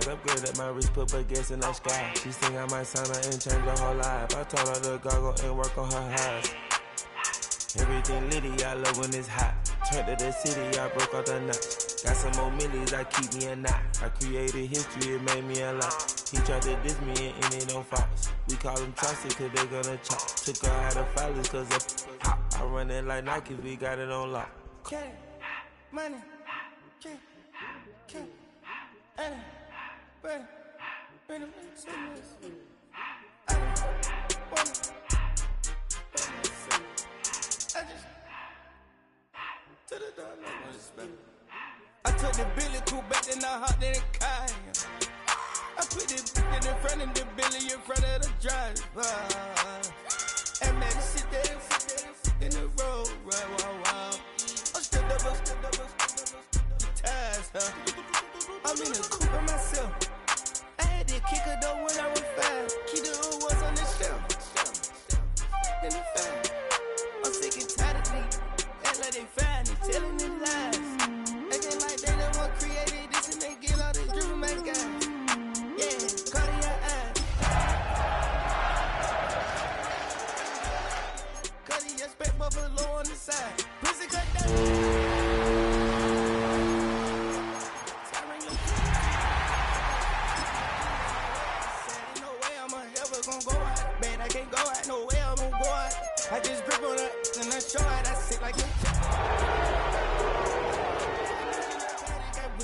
got upgraded, my wrist put baguettes in the sky. She think I might sign her and change her whole life. I told her to goggle and work on her highs. Everything litty, I love when it's hot. Turned to the city, I broke out the notch. Got some more millies, I keep me a knot. I created history, it made me a lot. He tried to diss me and it don't false. We call them Chaucer cause they gonna chop. Took her out of filers cause of hot. I run it like Nike, we got it on lock. Okay, money, okay, Anna, ready, I took the Billy cool back, then I hopped in the car. I put the in front of the Billy in front of the driver. And man, sit there in the road, right, wow. I'm still double, the tires, huh? I'm in the coupe by myself. I had to kick her though when I was 5. Keep the old ones on the shelf. In the fire. I'm sick and tired of me. Act like they fine and telling them lies. Acting like they the one created this and they get all the dream my guy. Yeah, Cartier eyes. Cartier spec buffalo on the side. Pussy cut down. No way I'm ever gonna go out. Man, I can't go out. No way I'm gonna go out. I just grip on her and I show her. I sit like a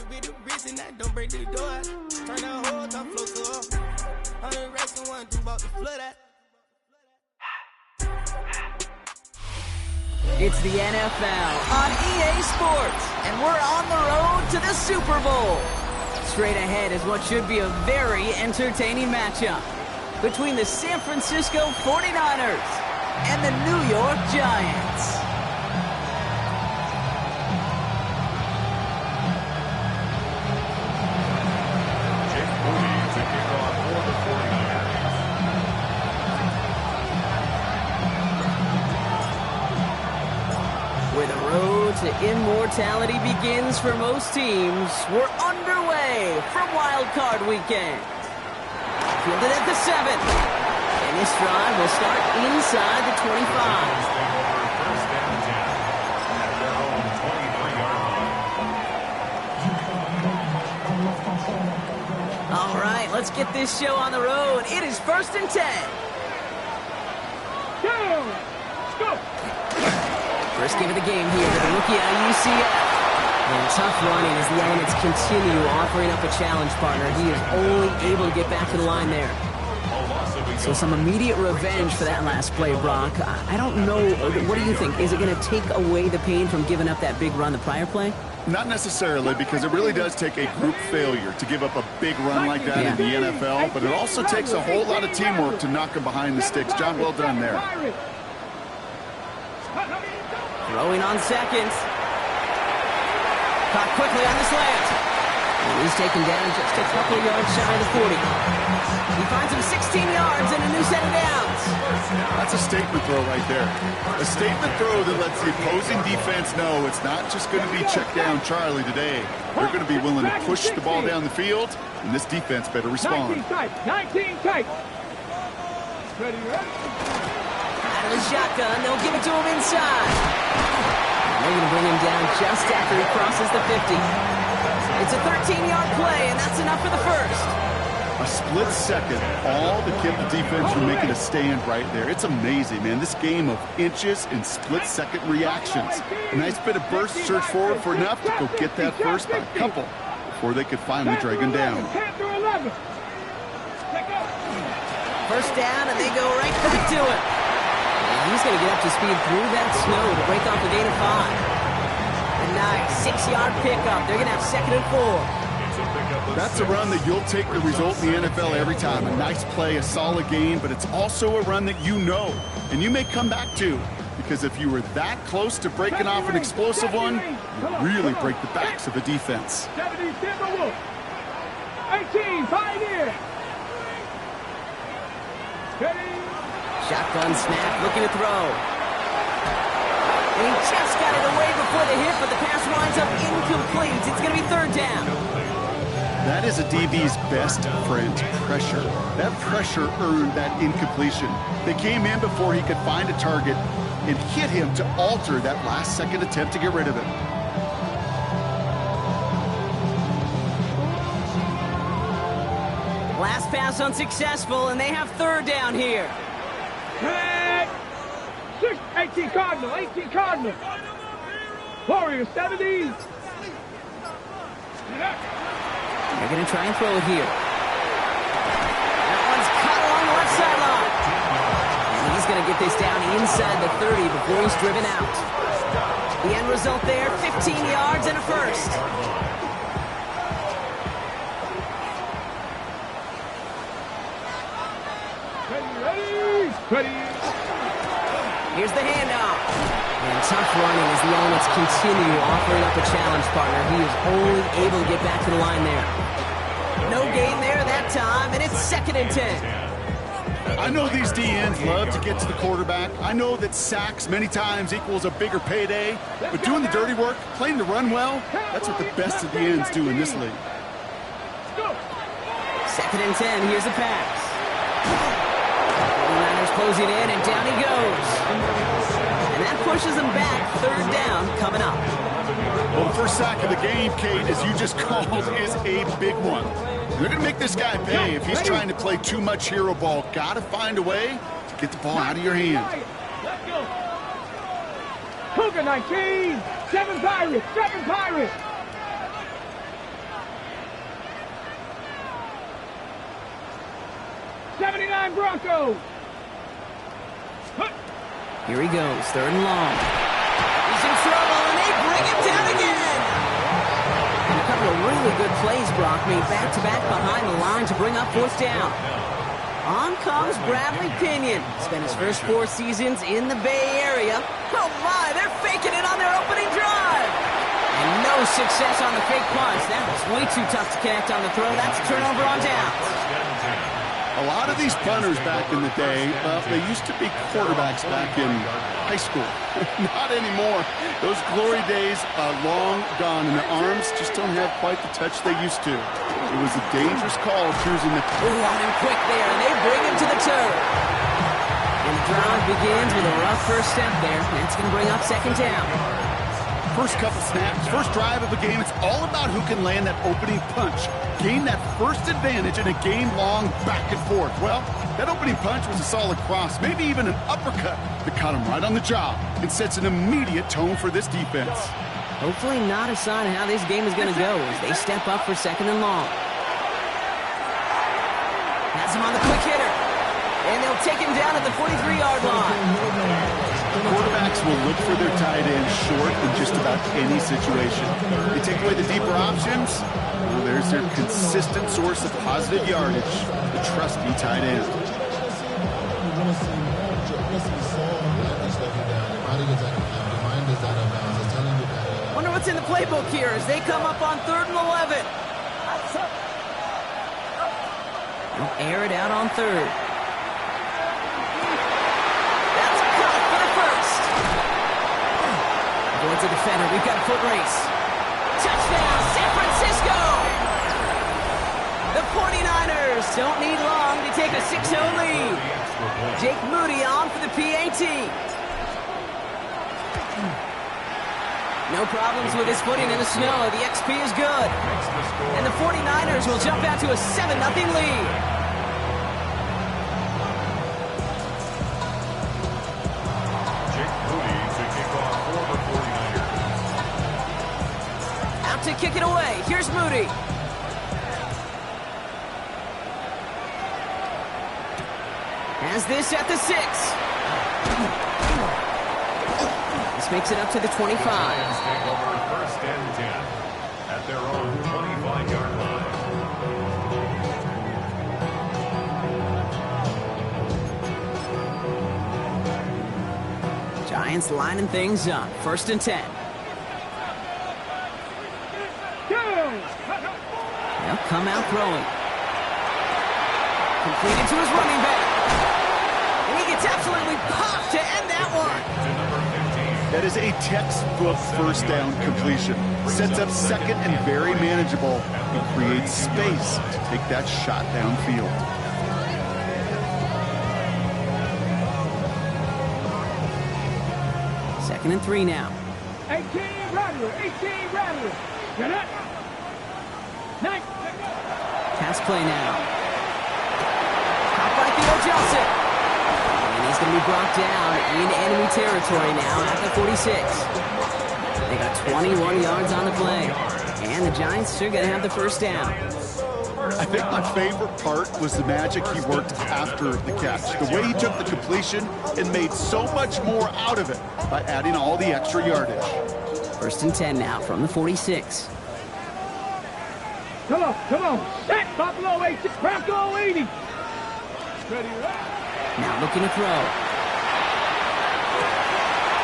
with the wrist and I don't break the door. Turn the whole top flow to her. 100 racks and 1 about to flood out. It's the NFL on EA Sports, and we're on the road to the Super Bowl. Straight ahead is what should be a very entertaining matchup between the San Francisco 49ers and the New York Giants. Where the road to immortality begins for most teams, we're underway from Wild Card Weekend. Fielded at the 7. And this drive will start inside the 25. All right, let's get this show on the road. It is 1st and 10. Go! First game of the game here to the rookie out of UCF. And tough running as the elements continue offering up a challenge partner. He is only able to get back to the line there. So some immediate revenge for that last play, Brock. I don't know. What do you think? Is it going to take away the pain from giving up that big run the prior play? Not necessarily, because it really does take a group failure to give up a big run like that in the NFL, but it also takes a whole lot of teamwork to knock him behind the sticks. John, well done there. Throwing on seconds. Caught quickly on the slant. And he's taken down just a couple of yards shy of the 40. He finds him 16 yards and a new set of downs. That's a statement throw right there. A statement throw that lets the opposing defense know it's not just going to be check down Charlie today. They're going to be willing to push the ball down the field, and this defense better respond. 19 tight. Ready? Out of the shotgun, they'll give it to him inside. And they're going to bring him down just after he crosses the 50. It's a 13-yard play, and that's enough for the first. A split second, all to keep the defense from making a stand right there. It's amazing, man. This game of inches and split-second reactions. A nice bit of burst surge forward for enough to go get that first by a couple before they could finally drag him down. First down, and they go right back to it. And he's going to get up to speed through that snow to break off the gain of 5. A nice 6-yard pickup. They're going to have 2nd and 4. That's a run that you'll take the result in the NFL every time. A nice play, a solid game, but it's also a run that you know, and you may come back to, because if you were that close to breaking off an explosive one, you really break the backs of the defense. 18, Pioneer. Shotgun snap, looking to throw. And he just got it away before the hit, but the pass winds up incomplete. It's going to be 3rd down. That is a DB's best friend, pressure. That pressure earned that incompletion. They came in before he could find a target and hit him to alter that last-second attempt to get rid of it. Last pass unsuccessful, and they have third down here. Hey! 18 Cardinal, 18 Cardinal. Warriors, 70s. They're going to try and throw it here. That one's cut along the left sideline. And he's going to get this down inside the 30 before he's driven out. The end result there, 15 yards and a first. Ready. Here's the handoff. And tough running as the elements continue offering up a challenge partner. He is only able to get back to the line there. No gain there that time, and it's 2nd and 10. I know these DNs love to get to the quarterback. I know that sacks many times equals a bigger payday, but doing the dirty work, playing to run well, that's what the best of the ends do in this league. 2nd and 10, here's a pass. Closing in, and down he goes. And that pushes him back. 3rd down coming up. Well, the first sack of the game, Kate, as you just called, is a big one. They're going to make this guy pay if he's trying to play too much hero ball. Got to find a way to get the ball out of your hands. Let's go. Cougar 19, 7 Pirates, 7 Pirates. '79 Broncos. Here he goes, 3rd and long. He's in trouble, and they bring him down again. And a couple of really good plays, Brock, made back-to-back behind the line to bring up 4th down. On comes Bradley Pinion. Spent his first 4 seasons in the Bay Area. Oh my, they're faking it on their opening drive. And no success on the fake punch. That was way too tough to connect on the throw. That's a turnover on downs. A lot of these punters back in the day, they used to be quarterbacks back in high school. Not anymore. Those glory days are long gone, and their arms just don't have quite the touch they used to. It was a dangerous call choosing the... Ooh, on him quick there, and they bring him to the turf. And the drive begins with a rough first step there. That's going to bring up 2nd down. First couple snaps, first drive of a game, it's all about who can land that opening punch. Gain that first advantage in a game-long back and forth. Well, that opening punch was a solid cross, maybe even an uppercut that caught him right on the job and sets an immediate tone for this defense. Hopefully not a sign of how this game is going to go as they step up for 2nd and long. Has him on the quick hitter. And they'll take him down at the 43-yard line. Quarterbacks will look for their tight end short in just about any situation. They take away the deeper options. Well, there's their consistent source of positive yardage, the trusty tight end. Wonder what's in the playbook here as they come up on 3rd and 11. They'll air it out on 3rd. Avoids a defender. We've got a foot race. Touchdown, San Francisco! The 49ers don't need long to take a 6-0 lead. Jake Moody on for the PAT. No problems with his footing in the snow. The XP is good. And the 49ers will jump out to a 7-0 lead. To kick it away. Here's Moody. Has this at the 6. This makes it up to the 25. Take over 1st and 10 at their own 25-yard line. Giants lining things up. 1st and 10. They'll come out throwing. Completed to his running back. And he gets absolutely popped to end that one. That is a textbook first down completion. Sets up 2nd and very manageable. He creates space to take that shot downfield. Second and 3 now. 18 Rattler, 18 Rattler. Get up. 9. Pass play now. Caught by Theo Johnson. And he's going to be brought down in enemy territory now at the 46. They got 21 yards on the play. And the Giants are going to have the first down. I think my favorite part was the magic he worked after the catch. The way he took the completion and made so much more out of it by adding all the extra yardage. First and 10 now from the 46. Come on, come on. Set Buffalo 80. Bronco 80. Ready, Now looking to throw.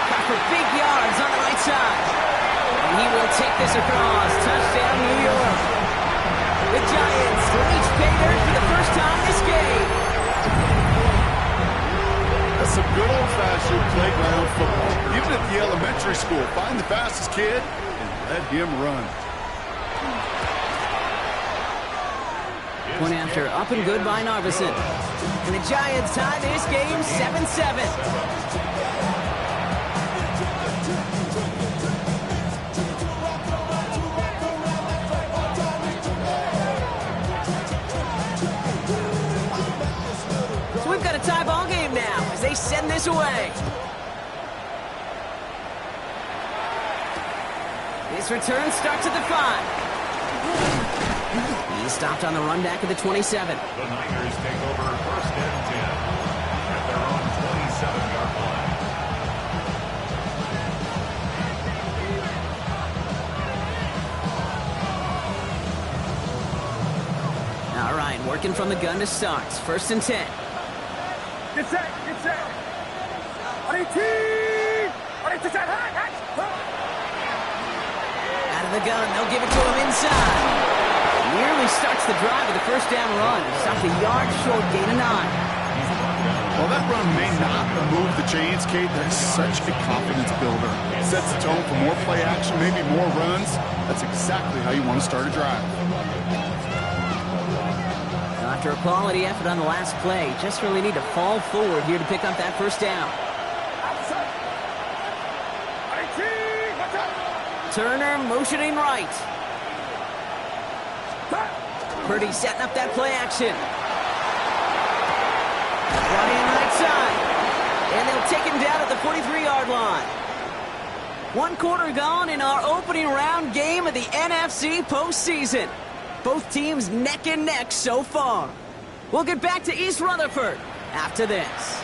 Got for big yards on the right side. And he will take this across. Touchdown, New York. The Giants reach pay dirt for the first time this game. That's some good old-fashioned playground football. Even at the elementary school, find the fastest kid and let him run. Point after, up and good by Narveson. And the Giants tie this game 7-7. So we've got a tie ball game now as they send this away. This return starts at the 5. He's stopped on the run back at the 27. The Niners take over first and 10 at their own 27-yard line. All right, working from the gun to start. First and 10. Get set, get set. 18. 18 set. Out of the gun, they'll give it to him inside. Nearly starts the drive with the first down run. Stopped a yard short, gain of 9. Well, that run may not move the chains, Kate. That's such a confidence builder. It sets the tone for more play action, maybe more runs. That's exactly how you want to start a drive. Now, after a quality effort on the last play, just really need to fall forward here to pick up that first down. Turner motioning right. Purdy setting up that play action. Running right side. And they'll take him down at the 43-yard line. 1 quarter gone in our opening round game of the NFC postseason. Both teams neck and neck so far. We'll get back to East Rutherford after this.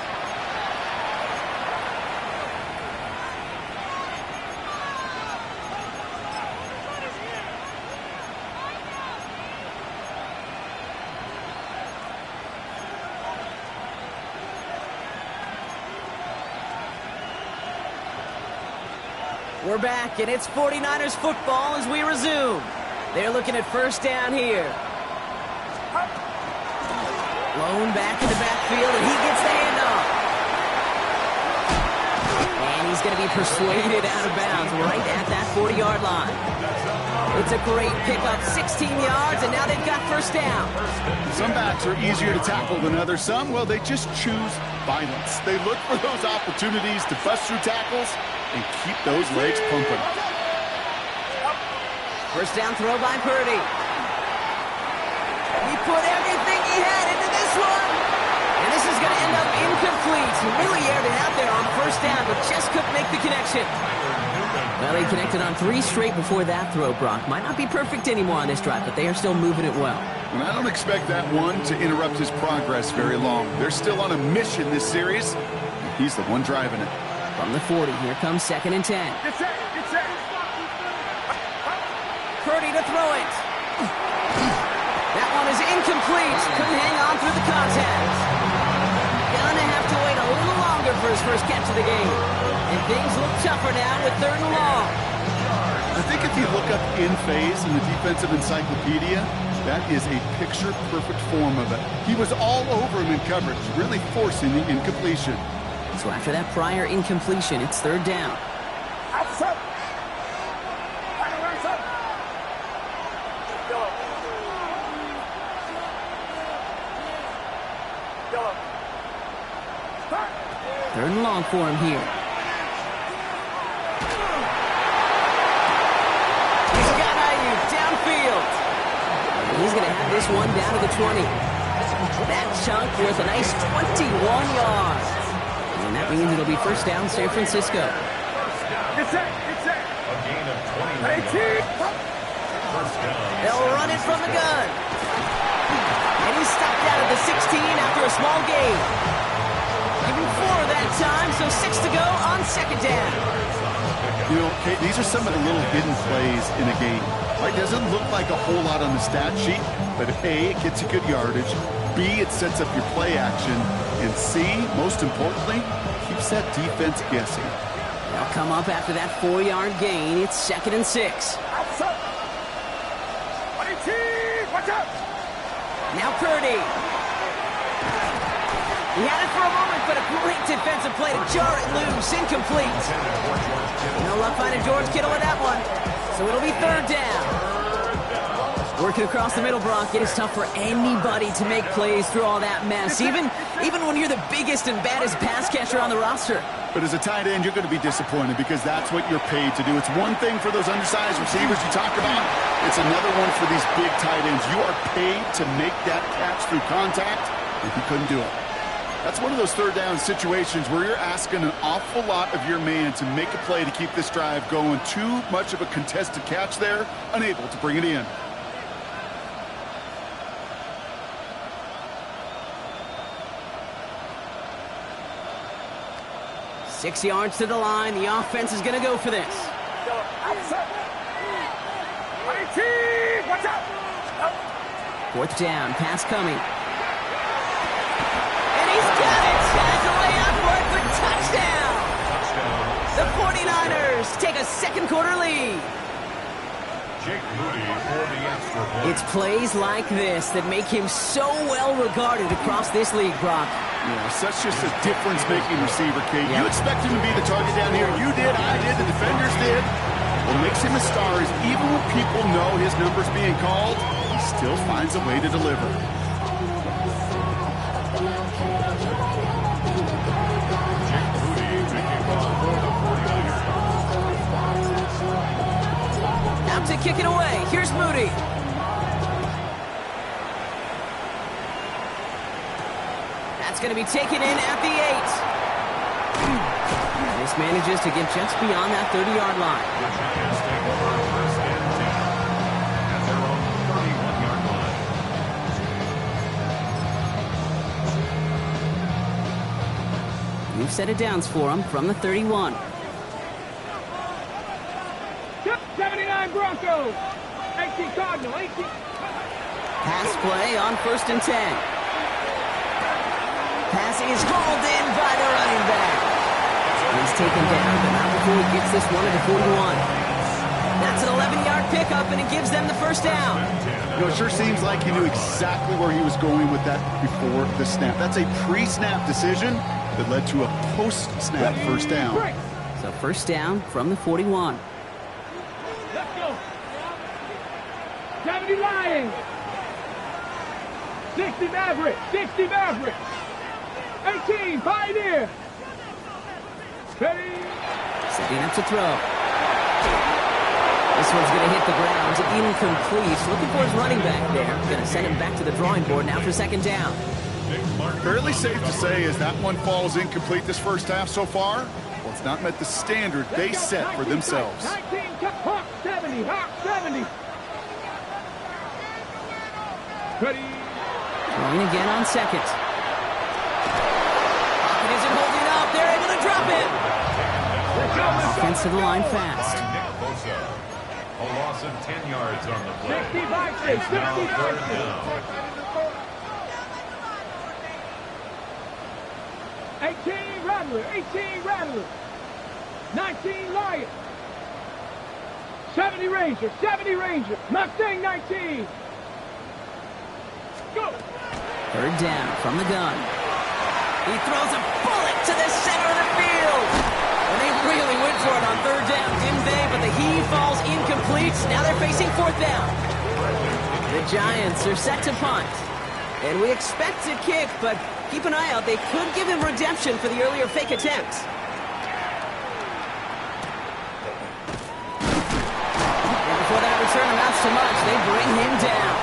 We're back, and it's 49ers football as we resume. They're looking at first down here. Blown back in the backfield, and he gets the handoff. And he's going to be persuaded out of bounds right at that 40-yard line. It's a great pickup, 16 yards, and now they've got first down. Some backs are easier to tackle than others. Some, well, they just choose violence. They look for those opportunities to bust through tackles and keep those legs pumping. First down throw by Purdy. He put everything he had into this one. And this is going to end up incomplete. He really aired it out there on first down, but just couldn't make the connection. Well, he connected on 3 straight before that throw, Brock. Might not be perfect anymore on this drive, but they are still moving it well. And I don't expect that one to interrupt his progress very long. They're still on a mission this series. He's the one driving it. From the 40, here comes second and 10. Get set, get set. Purdy to throw it. That one is incomplete. Couldn't hang on through the contact. Gonna have to wait a little longer for his first catch of the game. And things look tougher now with 3rd and long. I think if you look up in phase in the defensive encyclopedia, that is a picture-perfect form of it. He was all over him in coverage, really forcing the incompletion. So after that prior incompletion, it's 3rd down. Third and long for him here. He's got Ayuk downfield. And he's going to have this one down to the 20. That chunk worth a nice 21 yards. And that means it'll be first down San Francisco. Get set. A gain of 20 yards. First down. They'll run it from the gun. And he's stopped out at the 16 after a small gain. Give him 4 that time, so 6 to go on second down. You know, Kate, these are some of the little hidden plays in a game. Right? Doesn't look like a whole lot on the stat sheet, but A, it gets you good yardage. B, it sets up your play action. And C, most importantly, keeps that defense guessing. They'll come up after that 4-yard gain. It's 2nd and 6. Watch out! Now Purdy. He had it for a moment, but a great defensive play to jar it loose. Incomplete. No luck finding George Kittle with that one. So it'll be third down. Working across the middle, Brock, it is tough for anybody to make plays through all that mess, even when you're the biggest and baddest pass catcher on the roster. But as a tight end, you're going to be disappointed because that's what you're paid to do. It's one thing for those undersized receivers you talk about. It's another one for these big tight ends. You are paid to make that catch through contact, and he couldn't do it. That's one of those third down situations where you're asking an awful lot of your man to make a play to keep this drive going. Too much of a contested catch there, unable to bring it in. Six yards to the line. The offense is going to go for this. Watch out! Fourth down. Pass coming. And he's got it. Has a way upward for touchdown. The 49ers take a second quarter lead. Jake Moody for the extra point. It's plays like this that make him so well regarded across this league, Brock. Yeah, such just a difference-making receiver, Kate. You expect him to be the target down here. You did, I did, the defenders did. What makes him a star is even when people know his number's being called, he still finds a way to deliver. Jake Moody taking off for the 49ers. Out to kick it away. Here's Moody. That's going to be taken in at the 8. This manages to get just beyond that 30-yard line. The Giants take over first and 10 at their own 31-yard line. New set of downs for him from the 31. 79 Broncos. 18 Cardinal. 18. Pass play on 1st and 10. Pass is hauled in by the running back. He's taken down, but not before he gets this one to the 41. That's an 11-yard pickup, and it gives them the first down. You know, it sure seems like he knew exactly where he was going with that before the snap. That's a pre-snap decision that led to a post-snap first down. So first down from the 41. Let's go. 70 Lions. 60 Maverick. 60 Maverick. 18 Pioneer. Ready. Setting up to throw. This one's going to hit the ground. Incomplete. Looking for his running back there. Going to send him back to the drawing board now for second down. Fairly safe to say as that one falls incomplete this first half so far. Well, it's not met the standard they set for themselves. 19 Hawk 70. Hawk 70. Ready. Throwing again on second. Pocket isn't holding up. They're able to drop it. Offense to the line fast. A loss of 10 yards on the play. 65. It's now third down. 18 Rattler. 18 Rattler. 19 Lion. 70 Ranger. 70 Ranger. Mustang 19. Go. Third down from the gun. He throws a bullet to the center of the field. And they really went for it on third down, didn't they? But the heave falls incomplete. Now they're facing fourth down. The Giants are set to punt. And we expect to kick, but keep an eye out. They could give him redemption for the earlier fake attempt. And before that return amounts to much, they bring him down.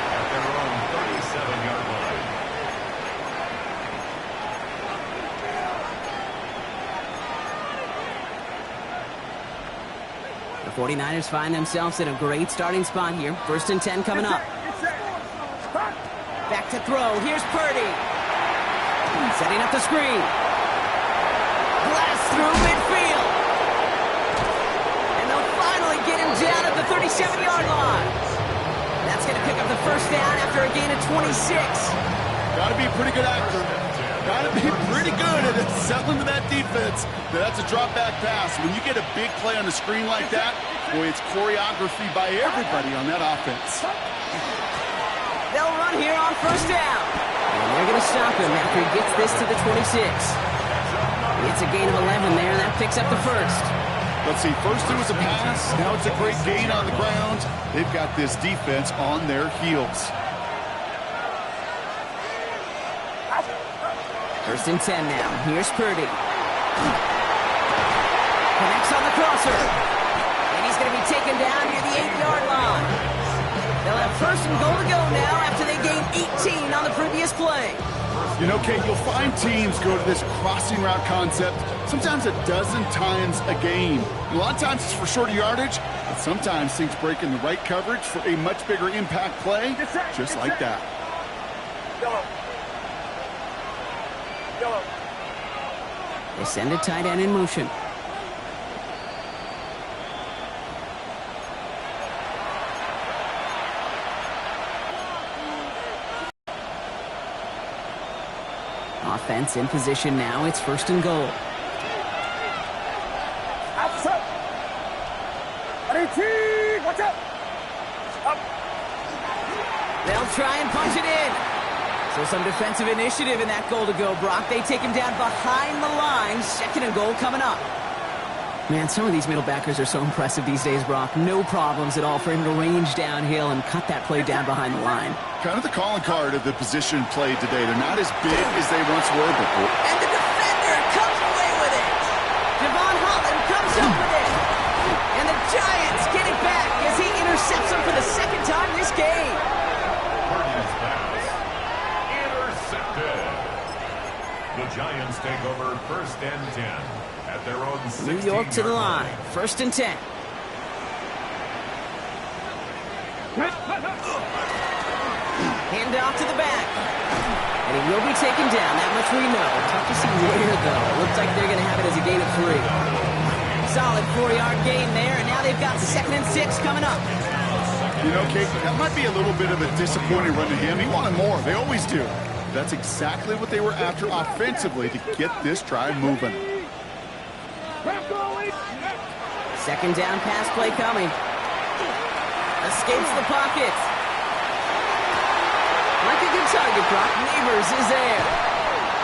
At their own 37-yard line. The 49ers find themselves in a great starting spot here. 1st and 10 coming up. Back to throw. Here's Purdy. Setting up the screen. Blast through midfield. And they'll finally get him down at the 37-yard line. That's going to pick up the first down after a gain of 26. Got to be a pretty good actor. Got to be pretty good at settling to that defense. Now, that's a drop back pass. When you get a big play on the screen like that, boy, it's choreography by everybody on that offense. They'll run here on 1st down. And they're going to stop him after he gets this to the 26. It's a gain of 11 there, and that picks up the first. Let's see, first it was a pass, now it's a great gain on the ground. They've got this defense on their heels. 1st and 10 now. Here's Purdy. Connects on the crosser. And he's going to be taken down near the 8-yard line. They'll have 1st and goal to go now after they gained 18 on the previous play. You know, Kate, you'll find teams go to this crossing route concept sometimes a dozen times a game. A lot of times it's for shorter yardage, but sometimes things break in the right coverage for a much bigger impact play, just like that. They send a tight end in motion. Offense in position now. It's 1st and goal. Watch out! They'll try and punch it in. So some defensive initiative in that goal to go, Brock. They take him down behind the line. 2nd and goal coming up. Man, some of these middle backers are so impressive these days, Brock. No problems at all for him to range downhill and cut that play down behind the line. Kind of the calling card of the position played today. They're not as big as they once were before. And the defender comes away with it. Devon Holland comes up with it. And the Giants get it back as he intercepts him for the 2nd time this game. Purdy's pass. Intercepted. The Giants take over 1st and 10 at their own 16-yard New York to the line. 1st and 10. Hand off to the back. And he will be taken down. That much we know. Tough to see where, though. Looks like they're going to have it as a gain of 3. Solid 4-yard gain there, and now they've got 2nd and 6 coming up. You know, Kate, that might be a little bit of a disappointing run to him. He wanted more. They always do. That's exactly what they were after offensively to get this drive moving. 2nd down pass play coming. Escapes the pocket. Like a good target, Brock. Neighbors is there.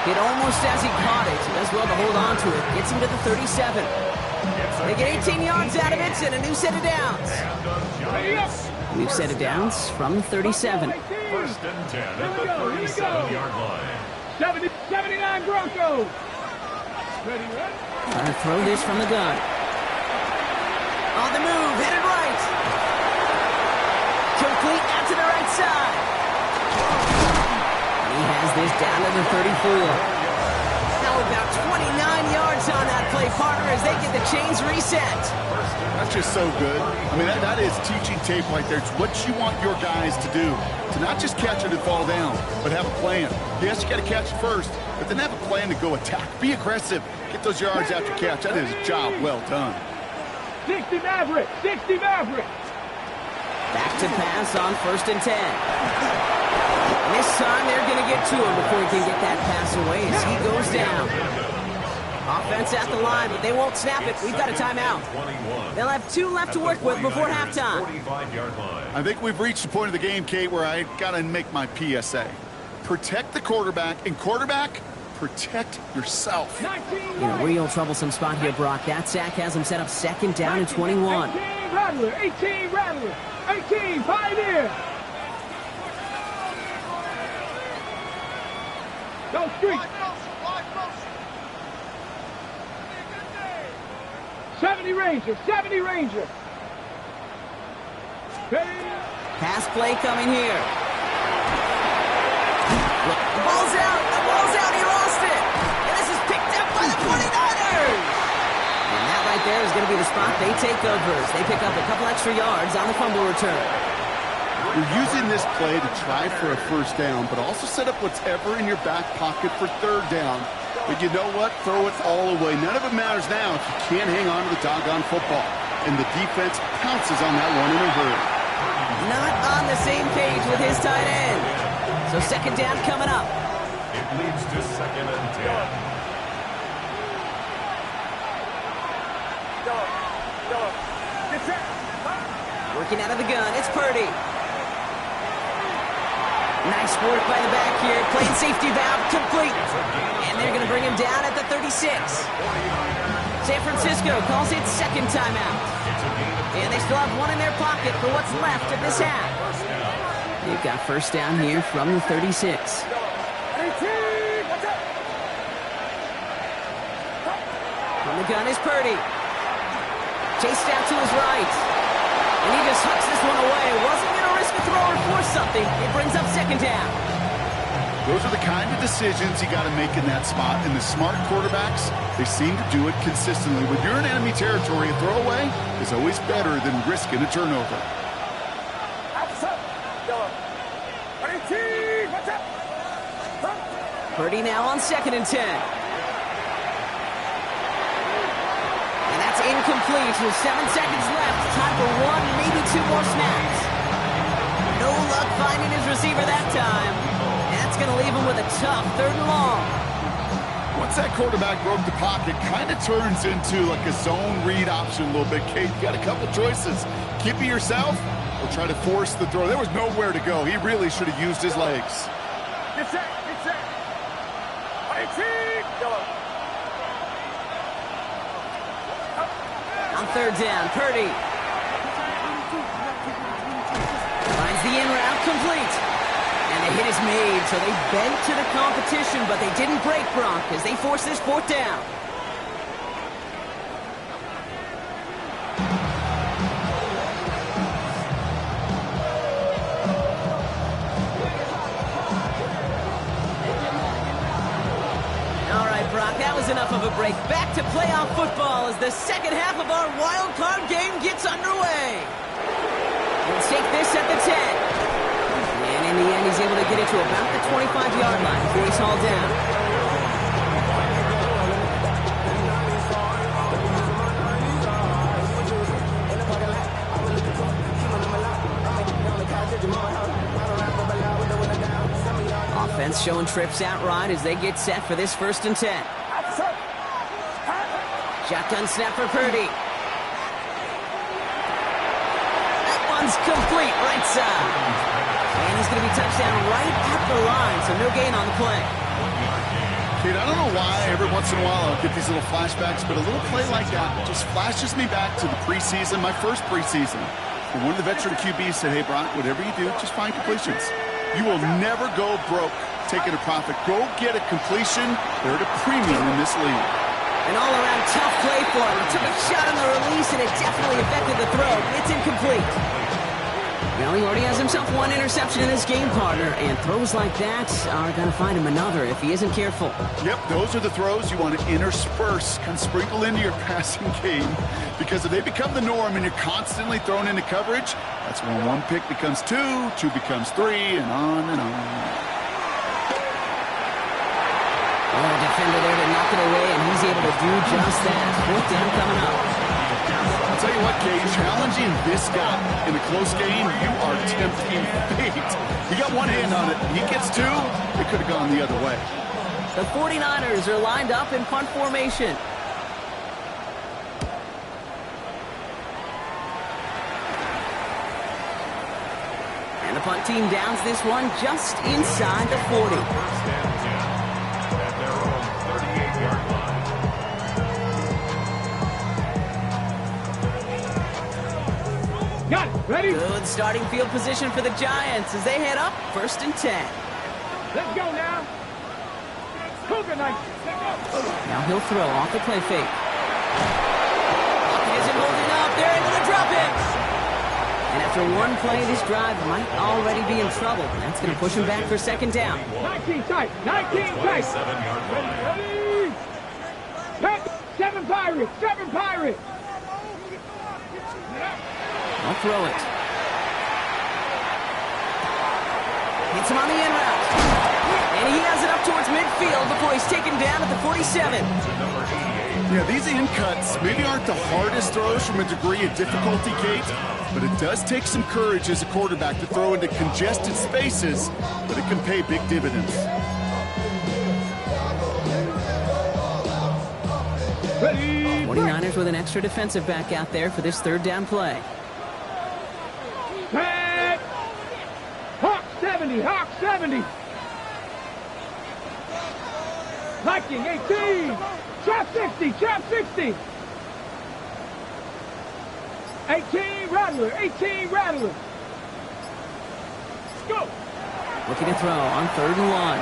Hit almost as he caught it. Does well to hold on to it. Gets him to the 37. They get 18 yards out of it and a new set of downs. New set of downs from 37. 1st and 10 at the 37-yard line. 79 Broncos. Ready? Trying to throw this from the gun. On the move, headed right. Complete out to the right side. He has this down to the 34. Now about 29 yards on that play, partner, as they get the chains reset. That's just so good. I mean, that is teaching tape right there. It's what you want your guys to do. To not just catch it and fall down, but have a plan. Yes, you got to catch it first, but then have a plan to go attack. Be aggressive. Get those yards after catch. That is a job well done. 60 Maverick. 60 Maverick. Back to pass on 1st and 10. And this time they're going to get to him before he can get that pass away as he goes down. Offense at the line, but they won't snap it. We've got a timeout. They'll have 2 left to work with before halftime. I think we've reached the point of the game, Kate, where I got to make my PSA. Protect the quarterback, and quarterback, protect yourself. In a real troublesome spot here, Brock. That sack has him set up 2nd down and 21. 18 Rattler. 18 Pioneer. Go street. 70 Ranger, 70 Ranger. Pass play coming here. Look, the ball's out. The ball's out. He lost it. And this is picked up by the 49ers. And that right there is going to be the spot they take over as they pick up a couple extra yards on the fumble return. You're using this play to try for a first down, but also set up whatever in your back pocket for third down. But you know what? Throw it all away. None of it matters now if you can't hang on to the doggone football. And the defense pounces on that one in a hurry. Not on the same page with his tight end. So second down coming up. It leads to 2nd and 10. Working out of the gun, it's Purdy. Nice work by the back here. Playing safety valve complete. And they're going to bring him down at the 36. San Francisco calls it second timeout. And they still have one in their pocket for what's left of this half. They've got first down here from the 36. From the gun is Purdy. Chased out to his right. And he just hucks this one away. Wasn't going to risk a throw or force something. It brings up second down. Those are the kind of decisions you got to make in that spot. And the smart quarterbacks, they seem to do it consistently. When you're in enemy territory, a throwaway is always better than risking a turnover. Purdy now on 2nd and 10. And that's incomplete with 7 seconds left. Time for one, maybe 2 more snaps. No luck finding his receiver that time. And that's going to leave him with a tough 3rd and long. Once that quarterback broke the pocket, kind of turns into like a zone read option a little bit. Kate, you got a couple choices. Keep it yourself or try to force the throw. There was nowhere to go. He really should have used his legs. Get set, get set. On 3rd down, Purdy finds the in route complete. And the hit is made, so they bent to the competition, but they didn't break Gronk as they force this 4th down. All right, Brock, that was enough of a break. Back to playoff football as the second half of our wild card game gets underway. Let's take this at the 10. And in the end, he's able to get it to about the 25-yard line before he's hauled down. Offense showing trips out right as they get set for this 1st and 10. Shotgun snap for Purdy. That one's complete right side. And he's going to be touchdown right at the line, so no gain on the play. Kate, I don't know why every once in a while I'll get these little flashbacks, but a little play like that just flashes me back to the preseason, my first preseason. And one of the veteran QBs said, hey, Brock, whatever you do, just find completions. You will never go broke taking a profit. Go get a completion. They're at a premium in this league. An all-around tough play for him. He took a shot on the release, and it definitely affected the throw. It's incomplete. Well, he already has himself one interception in this game, partner, and throws like that are going to find him another if he isn't careful. Yep, those are the throws you want to intersperse, kind of sprinkle into your passing game, because if they become the norm and you're constantly thrown into coverage, that's when one pick becomes 2, 2 becomes 3, and on and on. Oh, the defender there to knock it away, and he's able to do just that. 4th down coming up. I'll tell you what, Kate, challenging this guy in a close game, you are tempting fate. He got one hand on it. He gets 2. It could have gone the other way. The 49ers are lined up in punt formation. And the punt team downs this one just inside the 40. First and 10 at their own 38-yard line. Got it. Ready? Good starting field position for the Giants as they head up 1st and 10. Let's go now. Now he'll throw off the play fake. He isn't holding up. They're able to drop it. And after one play, this drive might already be in trouble. And that's going to push him back for second down. 19 tight. 19 tight. 27-yard line. Ready? 7 Pirates. 7 Pirates. I'll throw it. Hits him on the in route. And he has it up towards midfield before he's taken down at the 47. Yeah, these in cuts maybe aren't the hardest throws from a degree of difficulty, Kate, but it does take some courage as a quarterback to throw into congested spaces, but it can pay big dividends. Ready? 49ers with an extra defensive back out there for this third down play. Pat. Hawk 70. Hawk 70. Viking 18. Trap 60. Trap 60. 18 Rattler. 18 Rattler. Let's go. Looking to throw on 3rd and 1.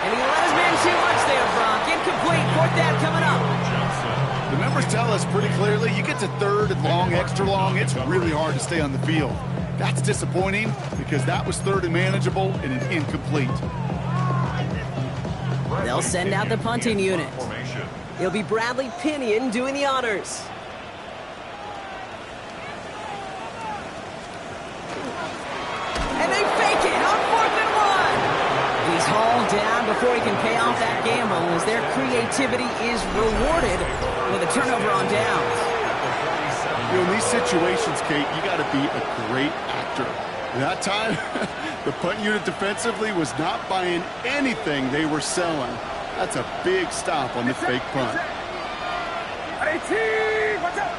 And he let his man too much there, Brock. Incomplete. 4th down coming up. The numbers tell us pretty clearly, you get to 3rd and long, extra long, it's really hard to stay on the field. That's disappointing because that was 3rd and manageable and an incomplete. They'll send out the punting unit. It'll be Bradley Pinion doing the honors. And they fake it on 4th and 1. He's hauled down before he can pay off that gamble as their creativity is rewarded with a turnover on downs. You know, in these situations, Kate, you got to be a great actor. That time, the punt unit defensively was not buying anything they were selling. That's a big stop on the fake punt. 18. Watch out.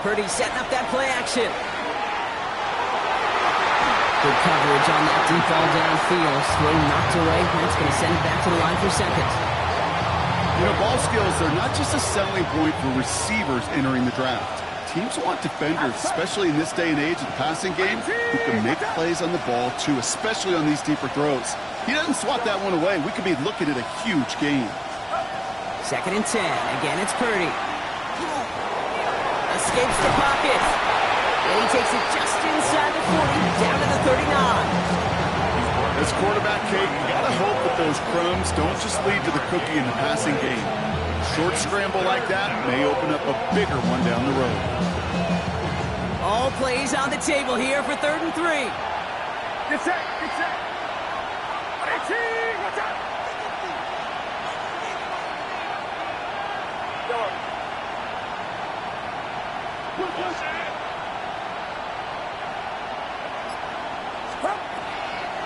Purdy setting up that play action. Good coverage on that deep ball downfield. Still knocked away. That's going to send it back to the line for second. You know, ball skills are not just a selling point for receivers entering the draft. Teams want defenders, especially in this day and age of the passing game, who can make plays on the ball, too, especially on these deeper throws. He doesn't swat that one away. We could be looking at a huge game. 2nd and 10. Again, it's Purdy. Escapes the pocket. And he takes it just inside the 40, down to the 39. As quarterback, Kate, you got to hope that those crumbs don't just lead to the cookie in the passing game. Short scramble like that may open up a bigger one down the road. All plays on the table here for 3rd and 3. Get set. Get set. 18. Watch out.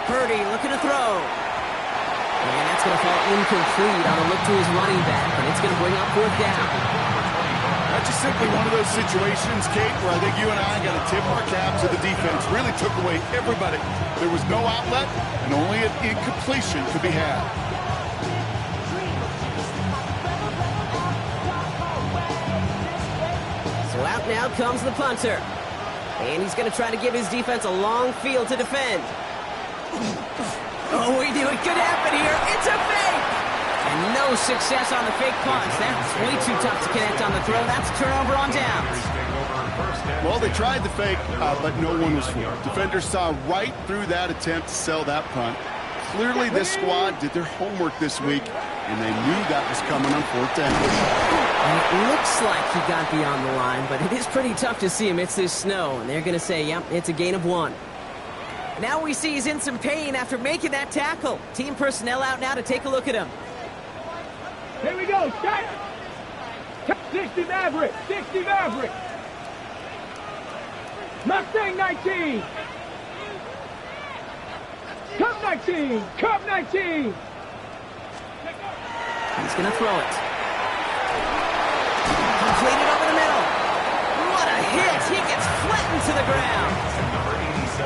Purdy looking to throw. And that's going to fall incomplete on a look to his running back, and it's going to bring up 4th down. That's just simply one of those situations, Kate, where I think you and I got to tip our cap to the defense. Really took away everybody. There was no outlet, and only an incompletion could be had. So out now comes the punter. And he's going to try to give his defense a long field to defend. Oh, we knew it could happen here. It's a fake! And no success on the fake punch. That's way too tough to connect on the throw. That's a turnover on downs. Well, they tried the fake, but no one was fooled. Defenders saw right through that attempt to sell that punt. Clearly, this squad did their homework this week, and they knew that was coming on 4th down. And it looks like he got beyond the line, but it is pretty tough to see amidst this snow. And they're going to say, yep, it's a gain of 1. Now we see he's in some pain after making that tackle. Team personnel out now to take a look at him. Here we go. Shot. 60 Maverick. 60 Maverick. Mustang 19. Cub 19. Cub 19. He's going to throw it. Completed over the middle. What a hit. He gets flattened to the ground.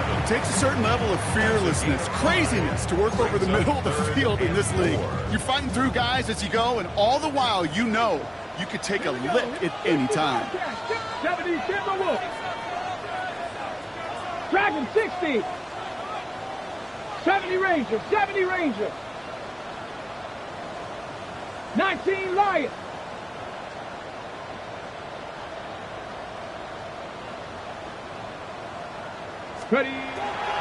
It takes a certain level of fearlessness, craziness to work over the middle of the field in this league. You're fighting through guys as you go, and all the while you know you could take a lick at any time. 70, Timberwolves. Dragon 60. 70 Rangers, 70 Rangers. 19 Lions. Ready.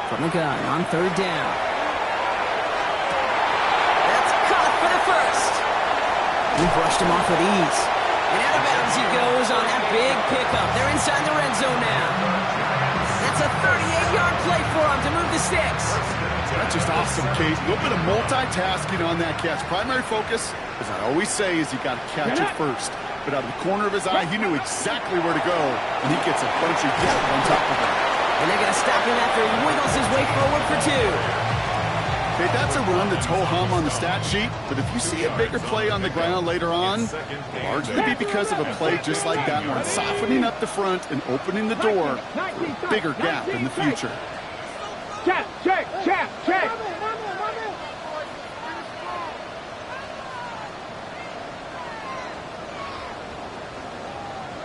From the gun on third down. That's caught for the first. He brushed him off with ease. And out of bounds he goes on that big pickup. They're inside the red zone now. That's a 38-yard play for him to move the sticks. That's just awesome, Kate. A little bit of multitasking on that catch. Primary focus, as I always say, is you got to catch it first. But out of the corner of his eye, he knew exactly where to go, and he gets a bunch of depth on top of it. And they're going to stop him after he wiggles his way forward for 2. Okay, that's a run that's ho-hum on the stat sheet, but if you see a bigger play on the ground later on, it'll largely be because of a play just like that one, softening up the front and opening the door for a bigger gap in the future. Check, check, check, check.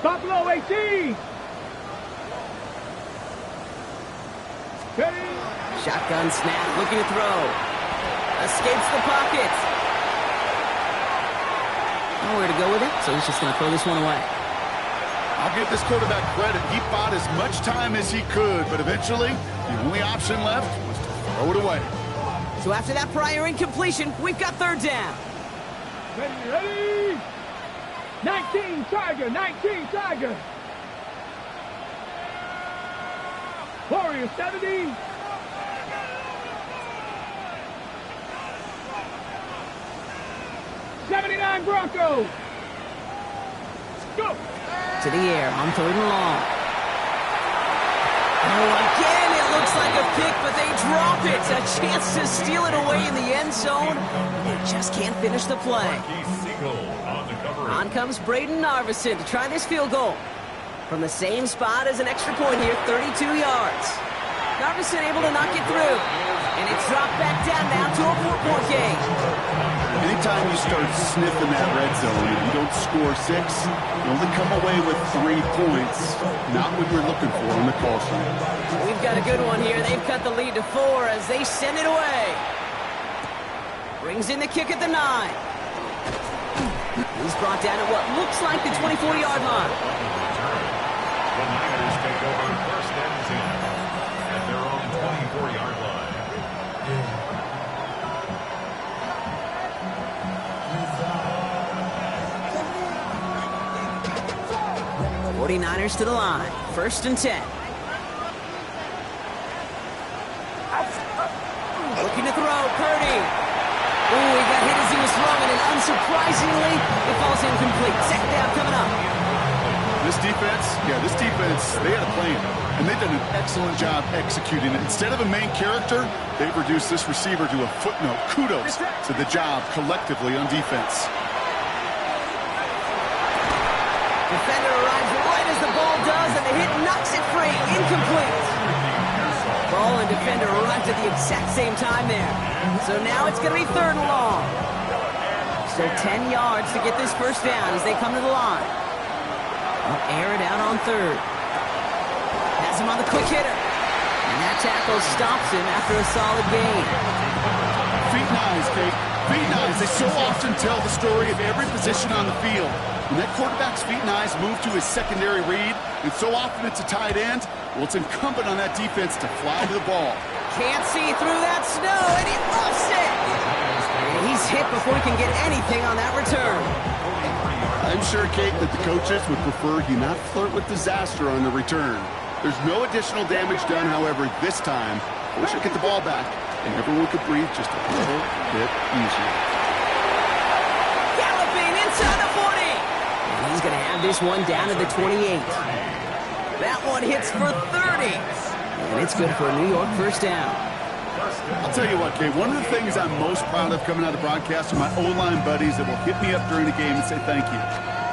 Buffalo 18. Ready. Shotgun snap, looking to throw. Escapes the pocket. Nowhere to go with it, so he's just going to throw this one away. I'll give this quarterback credit. He bought as much time as he could, but eventually, the only option left was to throw it away. So after that prior incompletion, we've got third down. Ready, ready. 19 Tiger, 19 Tiger. Warriors 70. '79 Broncos. Go. To the air on third and long. Oh, again, it looks like a pick, but they drop it. A chance to steal it away in the end zone. They just can't finish the play. On comes Braden Narveson to try this field goal. From the same spot as an extra point here, 32 yards. Narveson able to knock it through. And it's dropped back down now to a 4-point game. Anytime you start sniffing that red zone and you don't score 6, you only come away with 3 points. Not what you're looking for on the call sheet. We've got a good one here. They've cut the lead to 4 as they send it away. Brings in the kick at the 9. He's brought down at what looks like the 24-yard line. The Niners take over first and 10 at their own 24-yard line. 49ers to the line. First and 10. Looking to throw. Purdy. Ooh, he got hit as he was throwing, and unsurprisingly, it falls incomplete. Second down coming up. This defense, they had a plan, and they've done an excellent job executing it. Instead of a main character, they've reduced this receiver to a footnote. Kudos to the job collectively on defense. Defender arrives right as the ball does, and the hit knocks it free. Incomplete. Ball and defender arrived at the exact same time there. So now it's going to be third and long. So 10 yards to get this first down as they come to the line. They'll air it out on third. Has him on the quick hitter. And that tackle stops him after a solid gain. Feet and eyes, Kate. Feet and eyes. They so often tell the story of every position on the field. When that quarterback's feet and eyes move to his secondary read, and so often it's a tight end, well, it's incumbent on that defense to fly to the ball. Can't see through that snow, and he lost it! And he's hit before he can get anything on that return. I'm sure, Kate, that the coaches would prefer he not flirt with disaster on the return. There's no additional damage done, however, this time. I wish I could get the ball back, and everyone could breathe just a little bit easier. Galloping inside the 40! And he's going to have this one down to the 28. That one hits for 30. And it's good for a New York first down. I'll tell you what, Kate, one of the things I'm most proud of coming out of broadcast are my O-line buddies that will hit me up during the game and say thank you.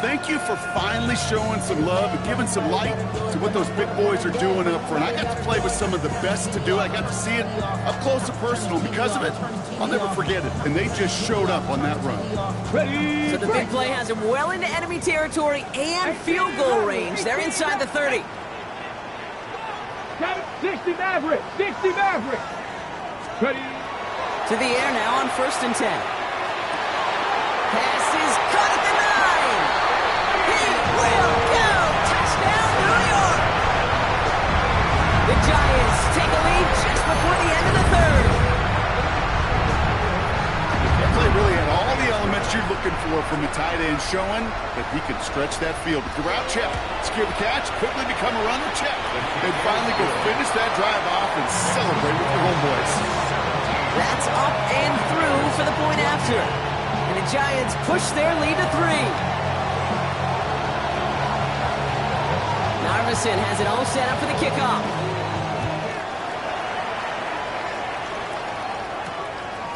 thank you for finally showing some love and giving some light to what those big boys are doing up front. I got to play with some of the best to do. I got to see it up close and personal. Because of it, I'll never forget it. And they just showed up on that run. Ready, So the big play has him well into enemy territory and field goal range. They're inside the 30. 60 Maverick, 60 Maverick. Ready. To the air now on 1st and 10. Pass is caught at the 9. He will go. Touchdown, New York. The Giants take a lead just before the end of the 3rd. That play really had all the elements you're looking for from a tight end, showing that he can stretch that field. With the route check, secure the catch, quickly become a runner check, and finally go finish that drive off and celebrate with your homeboys. That's up and through for the point after. And the Giants push their lead to 3. Narvison has it all set up for the kickoff.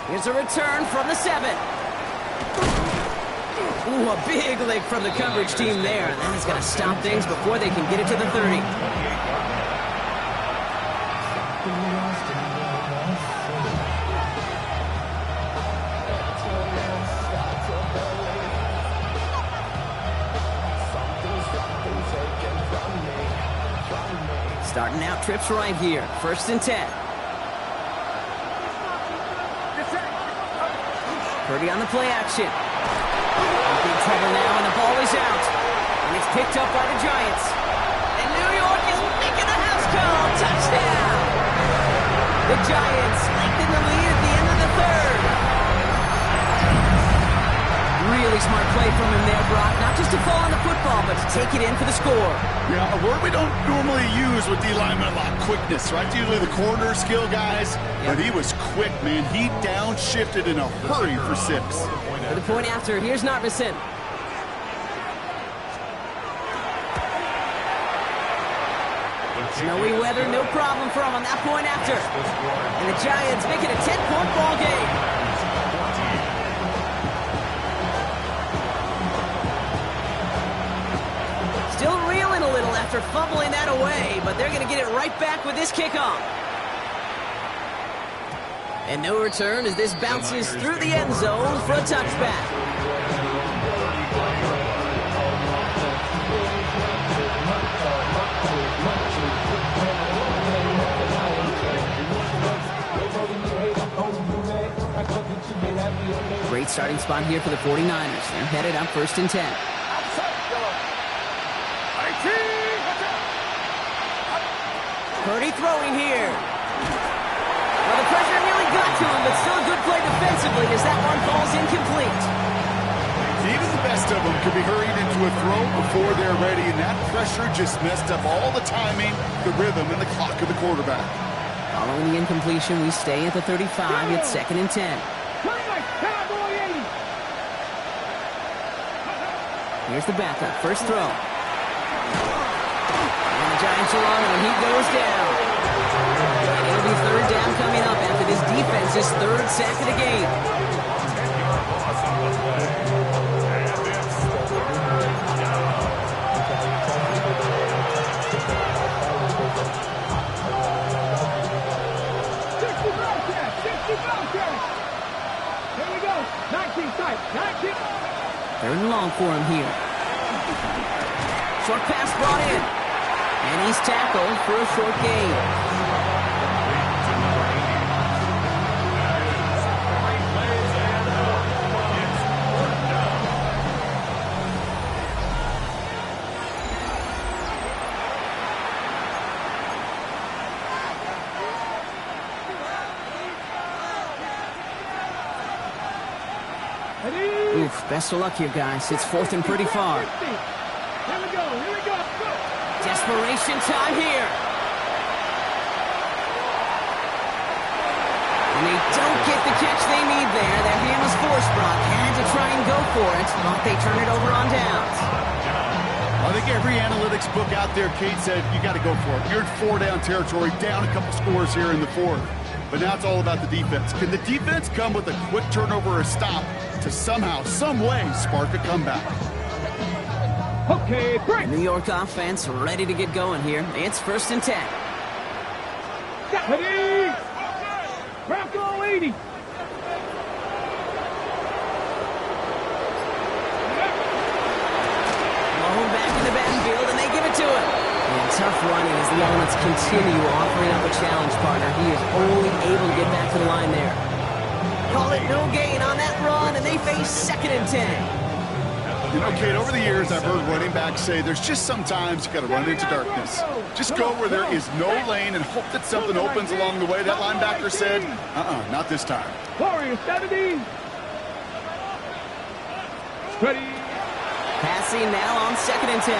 Here's a return from the 7. Ooh, a big lick from the coverage team there. And that is going to stop things before they can get it to the 30. Starting out trips right here. 1st and 10. Purdy on the play action. Big trouble now, and the ball is out. And it's picked up by the Giants. And New York is making a house call. Touchdown! The Giants lengthen the lead at the end of the 3rd. Really smart play from him there, Brock. Not just to fall on the football, but to take it in for the score. Yeah, a word we don't normally use with D linemen a lot, quickness, right? Usually the corner skill guys, but he was quick, man. He downshifted in a hurry for 6. For the point after, here's Narvison. Snowy weather, no problem for him on that point after. And the Giants make it a 10-point ball game. Still reeling a little after fumbling that away, but they're going to get it right back with this kickoff. And no return as this bounces through the end zone for a touchback. Great starting spot here for the 49ers. They're headed up 1st and 10. Purdy throwing here. Well, the pressure nearly got to him, but still a good play defensively as that one falls incomplete. Even the best of them could be hurried into a throw before they're ready, and that pressure just messed up all the timing, the rhythm, and the clock of the quarterback. Following the incompletion, we stay at the 35. It's 2nd and 10. Here's the backup. First throw. And the Giants are on him, and he goes down. And it'll be 3rd down coming up after this defense's 3rd sack of the game. Here we go. 19 tight. 19. 3rd and long for him here. Short pass brought in. And he's tackled for a short gain. Oof, best of luck here, guys. It's 4th and pretty far. Here we go. Here we go. Desperation time here. And they don't get the catch they need there. Their hand was forced, Brock. Had to try and go for it, but they turn it over on downs. I think every analytics book out there, Kate, said you got to go for it. You're in 4-down territory, down a couple scores here in the 4th. But now it's all about the defense. Can the defense come with a quick turnover or stop to somehow, some way, spark a comeback? Okay, break. New York offense ready to get going here. It's 1st and 10. Ready. Bronco 80. Mahomes back in the backfield, and they give it to him. And tough running as the Elements continue offering up a challenge partner. He is only able to get back to the line there. Call it no gain on that run, and they face 2nd and 10. You know, Kate, over the years, I've heard running backs say there's just sometimes you got to run into darkness. Just go where there is no lane and hope that something opens along the way. That linebacker said, not this time. Warrior 70. Ready. Passing now on 2nd and 10.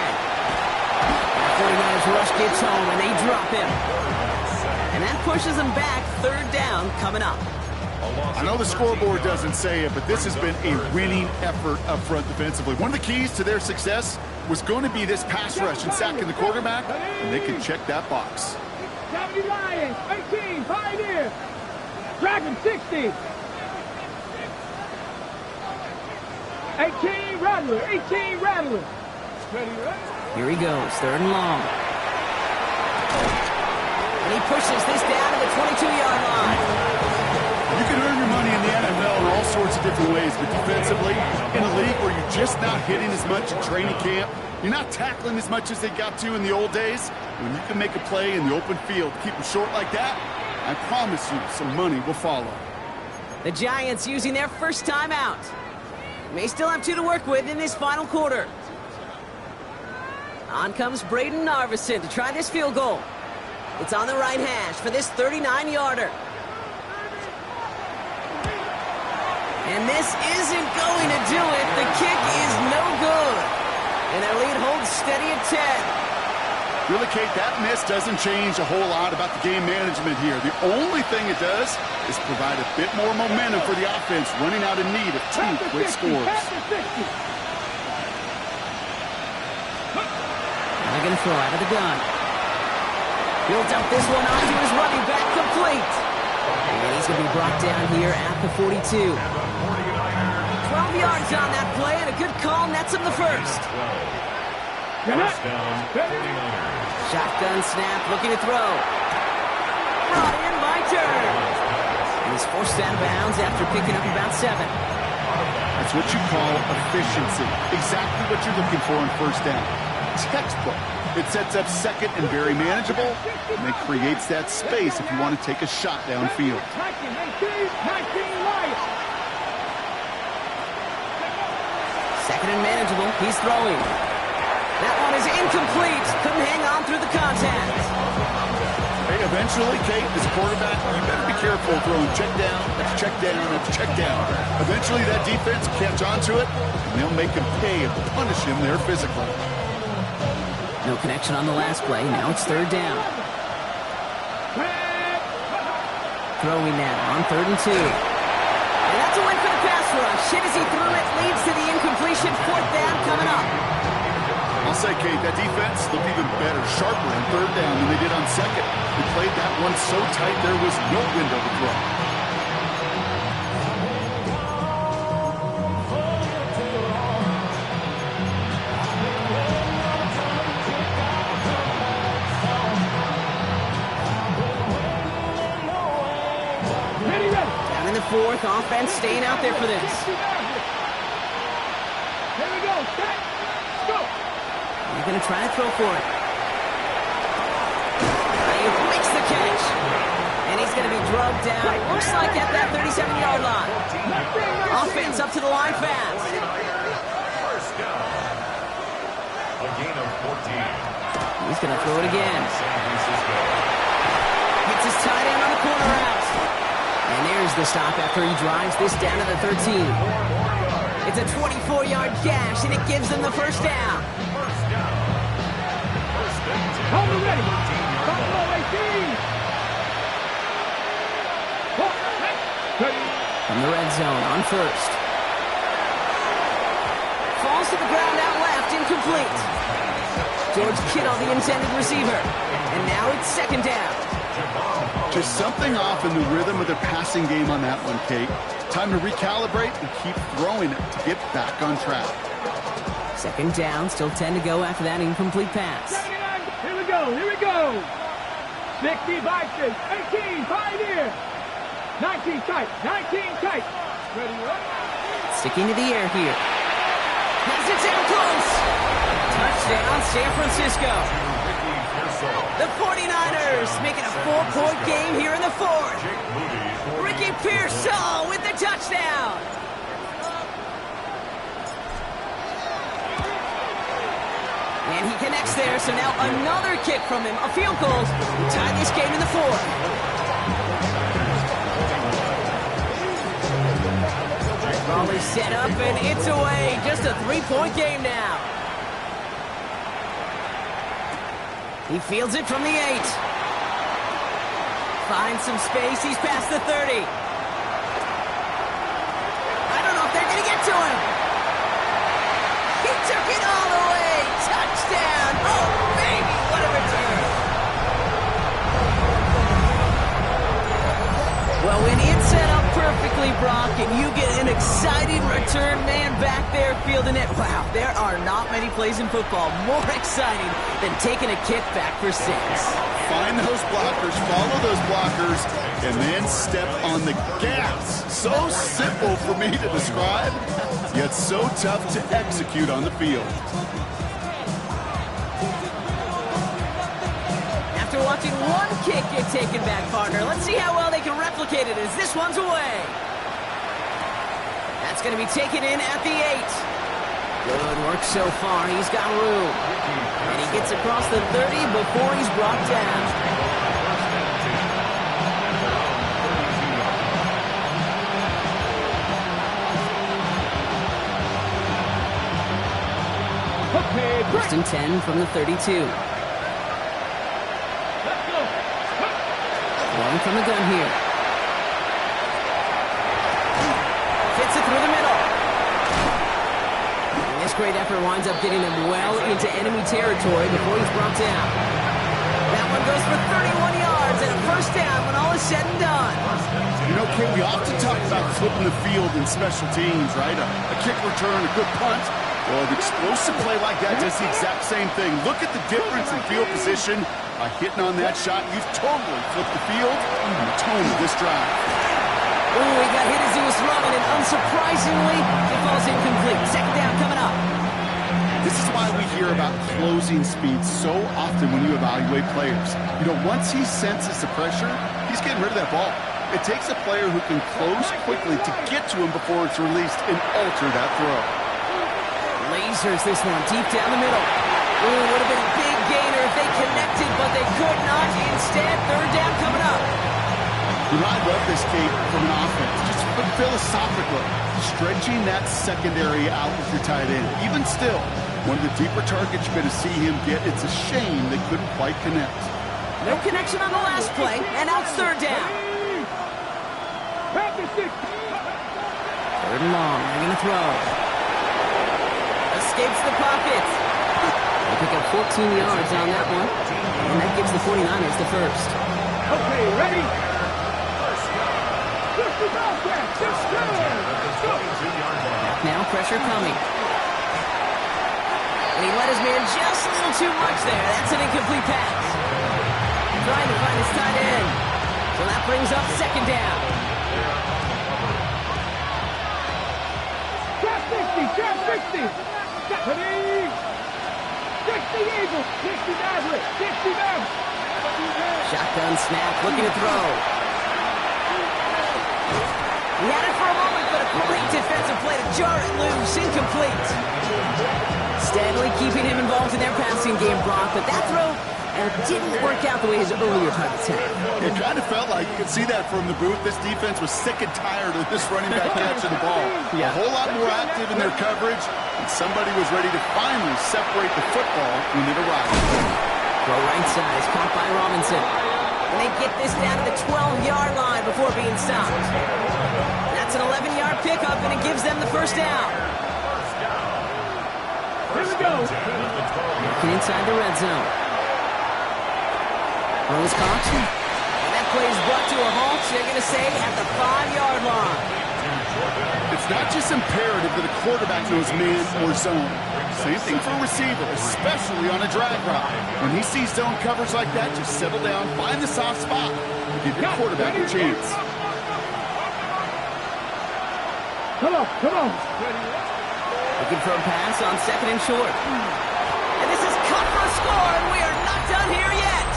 The 49ers rush gets home, and they drop him. And that pushes them back. 3rd down coming up. I know the scoreboard doesn't say it, but this has been a winning effort up front defensively. One of the keys to their success was going to be this pass rush and sacking the quarterback, and they can check that box. 70 Lions, 18, Pioneer. Dragon 60. 18 Rattler, 18 Rattler. Here he goes, 3rd and long. And he pushes this down to the 22-yard line. You can earn your money in the NFL in all sorts of different ways, but defensively, in a league where you're just not hitting as much in training camp, you're not tackling as much as they got to in the old days, when you can make a play in the open field, keep them short like that, I promise you some money will follow. The Giants using their first timeout. May still have 2 to work with in this final quarter. On comes Braden Narveson to try this field goal. It's on the right hash for this 39-yarder. And this isn't going to do it. The kick is no good. And their lead holds steady at 10. Really, Kate, that miss doesn't change a whole lot about the game management here. The only thing it does is provide a bit more momentum for the offense, running out in need of 2 quick scores. Now they're going to throw out of the gun. He'll dump this one onto his running back, complete. And he's going to be brought down here at the 42. 12 yards on that play, and a good call nets him the first. First down, 49ers. Shotgun snap, looking to throw. Brought in by Turner. And he's forced out of bounds after picking up about 7. That's what you call efficiency. Exactly what you're looking for on first down. Textbook. It sets up 2nd and very manageable, and it creates that space if you want to take a shot downfield. 2nd and manageable. He's throwing. That one is incomplete. Couldn't hang on through the contact. Hey, eventually, Kate, as a quarterback, you better be careful throwing check down, after check down, after check down. Eventually, that defense will catch on to it, and they'll make him pay and punish him there physically. No connection on the last play. Now it's 3rd down. Throwing now on 3rd and 2. And that's a win for the pass rush. Hit as he threw it, leads to the incompletion. 4th down coming up. I'll say, Kate, that defense looked even better, sharper on 3rd down than they did on 2nd. They played that one so tight there was no window to throw. Down in the 4th, offense staying out there for this. Here we go, set, go. He's going to try to throw for it. He makes the catch. And he's going to be drugged down. Looks like at that 37-yard line. Offense up to the line fast. First down. A gain of 14. He's going to throw it again. San Francisco. Hits his tight end on the corner route. And there's the stop after he drives this down to the 13. It's a 24-yard gash, and it gives them the first down. Hold it ready. Buffalo 18. From the red zone on 1st. Falls to the ground out left, incomplete. George Kittle, the intended receiver. And now it's 2nd down. Just something off in the rhythm of their passing game on that one, Kate. Time to recalibrate and keep throwing it to get back on track. Second down, still 10 to go after that incomplete pass. 79, here we go. 60, Vikings, 18, Pioneer. 19 tight. Ready, up. Sticking to the air here. Has it down close. Touchdown, San Francisco. The 49ers making a 4-point game here in the fourth. Ricky Pearsall with the touchdown. And he connects there, so now another kick from him. A field goal to tie this game in the fourth. Ball is set up, and it's away. Just a 3-point game now. He fields it from the 8. Finds some space. He's past the 30. I don't know if they're going to get to him. He took it all the way. Touchdown. Oh, baby, what a return. Well, when it's set up perfectly, Brock, and you get an exciting return man back there fielding it, wow, there are not many plays in football more exciting than taking a kick back for 6. Find those blockers, follow those blockers, and then step on the gas. So simple for me to describe, yet so tough to execute on the field. After watching one kick get taken back, partner, let's see how well they can replicate it as this one's away. That's going to be taken in at the 8. Good work so far. He's got room. And he gets across the 30 before he's brought down. First and 10 from the 32. One from the gun here. Fits it through the middle. And this great effort winds up getting him well into enemy territory before he's brought down. That one goes for 31 yards and a first down when all is said and done. You know, Kate, we often talk about flipping the field in special teams, right? A kick return, a good punt. Well, an explosive play like that does the exact same thing. Look at the difference in field position. By hitting on that shot, you've totally flipped the field and the tone of this drive. Ooh, he got hit as he was running, and unsurprisingly, it falls incomplete. Second down coming up. This is why we hear about closing speed so often when you evaluate players. You know, once he senses the pressure, he's getting rid of that ball. It takes a player who can close quickly to get to him before it's released and alter that throw. Lasers this one deep down the middle. Ooh, would have been a big gainer if they connected, but they could not. Instead, third down coming up. You know, I love this, Kate, from an offense. Just philosophically, stretching that secondary out with your tight end. Even still, one of the deeper targets you're going to see him get. It's a shame they couldn't quite connect. No connection on the last play, and now it's third down. Third and long, they're going to throw. Escapes the pocket. They pick up 14 yards on that one, and that gives the 49ers the first. Okay, ready? Now pressure coming. And he let his man just a little too much there. That's an incomplete pass. Trying to find his tight end. So that brings up second down. Trap 60. 60 Eagles. 60 Maverick. 60 Maverick. Shotgun snap, looking to throw. He had it for a moment, but a great defensive play to jar it loose. Incomplete. Steadily keeping him involved in their passing game, Brock, but that throw didn't work out the way his earlier targets had. It kind of felt like, you could see that from the booth, this defense was sick and tired of this running back catching the ball. Yeah. A whole lot more active in their coverage, and somebody was ready to finally separate the football when it arrived. Throw right side is caught by Robinson. And they get this down to the 12-yard line before being stopped. That's an 11-yard pickup, and it gives them the first down. Here we go. Looking inside the red zone. Throws caught. And that play is brought to a halt, they're going to say, at the 5-yard line. It's not just imperative that a quarterback knows man or zone. Same thing for a receiver, especially on a drag route. When he sees zone coverage like that, just settle down, find the soft spot, and give your quarterback a chance. Come on. Looking for a pass on 2nd and short. And this is cut for a score, and we are not done here yet.